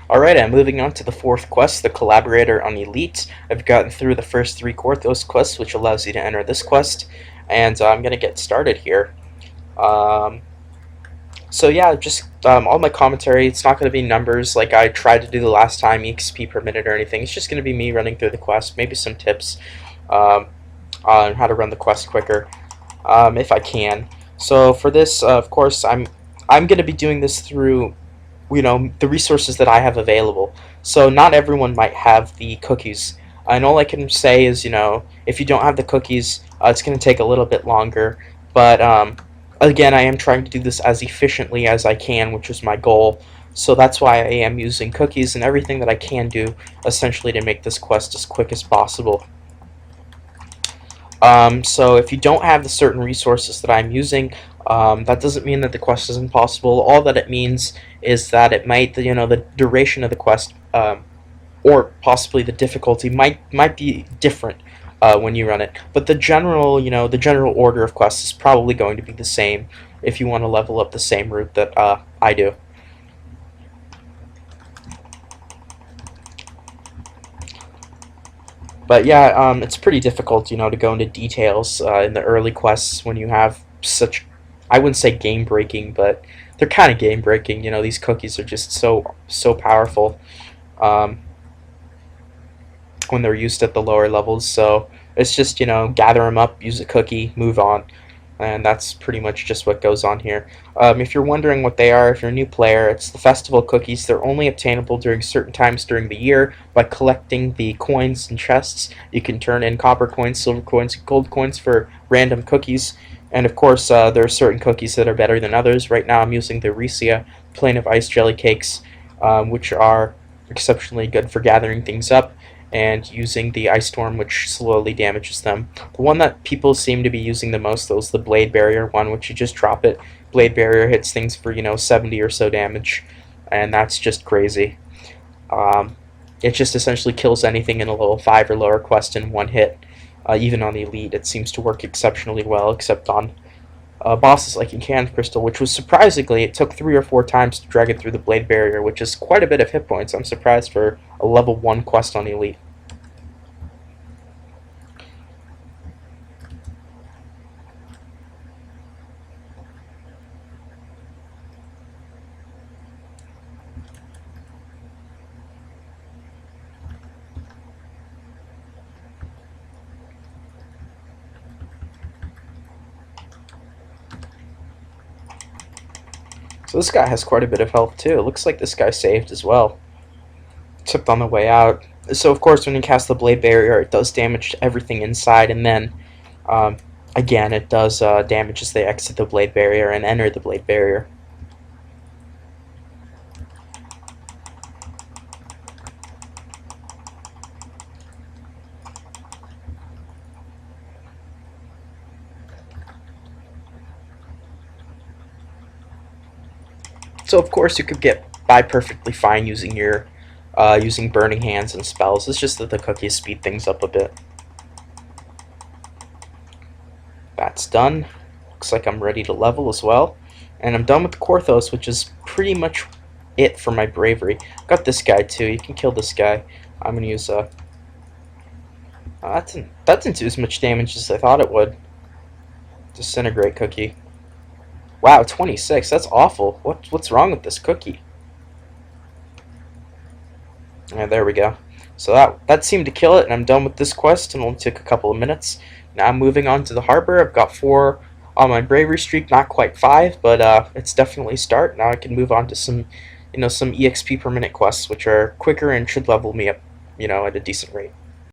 Alright, I'm moving on to the fourth quest, the Collaborator on Elite. I've gotten through the first three Korthos quests, which allows you to enter this quest, and I'm going to get started here. Um, so yeah, just all my commentary, it's not going to be numbers like I tried to do the last time, EXP per minute or anything. It's just going to be me running through the quest, maybe some tips um, on how to run the quest quicker, if I can. So for this, of course, I'm going to be doing this through the resources that I have available. So not everyone might have the cookies. And all I can say is, if you don't have the cookies, it's going to take a little bit longer. But again, I am trying to do this as efficiently as I can, which is my goal. So that's why I am using cookies and everything that I can do, essentially, to make this quest as quick as possible. So if you don't have the certain resources that I'm using, that doesn't mean that the quest is impossible. All that it means is that it might, the duration of the quest, or possibly the difficulty might be different when you run it. But the general, the general order of quests is probably going to be the same if you want to level up the same route that I do. But yeah, it's pretty difficult, to go into details in the early quests when you have such, I wouldn't say game breaking, but they're kind of game breaking. These cookies are just so powerful when they're used at the lower levels. So it's just, gather them up, use a cookie, move on. And that's pretty much just what goes on here. If you're wondering what they are, if you're a new player, it's the festival cookies. They're only obtainable during certain times during the year by collecting the coins and chests. You can turn in copper coins, silver coins, gold coins for random cookies. And of course, there are certain cookies that are better than others. Right now I'm using the Recia Plain of Ice Jelly Cakes, which are exceptionally good for gathering things up, and using the Ice Storm, which slowly damages them. The one that people seem to be using the most, though, is the Blade Barrier one, which you just drop it. Blade Barrier hits things for, 70 or so damage, and that's just crazy. It just essentially kills anything in a level 5 or lower quest in one hit. Even on the Elite, it seems to work exceptionally well, except on bosses like Incandescent Crystal, which was surprisingly, it took 3 or 4 times to drag it through the Blade Barrier, which is quite a bit of hit points. I'm surprised for a level 1 quest on the Elite. So this guy has quite a bit of health too. It looks like this guy saved as well, except on the way out. So of course when you cast the Blade Barrier, it does damage to everything inside, and then um, again it does damage as they exit the Blade Barrier and enter the Blade Barrier. So of course you could get by perfectly fine using your using Burning Hands and spells. It's just that the cookies speed things up a bit. That's done. Looks like I'm ready to level as well. And I'm done with the Korthos, which is pretty much it for my bravery. Got this guy too. You can kill this guy. I'm gonna use that didn't do as much damage as I thought it would. Disintegrate cookie. Wow, 26. That's awful. What's wrong with this cookie? Yeah, there we go. So that seemed to kill it, and I'm done with this quest. It only took a couple of minutes. Now I'm moving on to the harbor. I've got 4 on my bravery streak, not quite 5, but it's definitely a start. Now I can move on to some EXP per minute quests, which are quicker and should level me up, at a decent rate.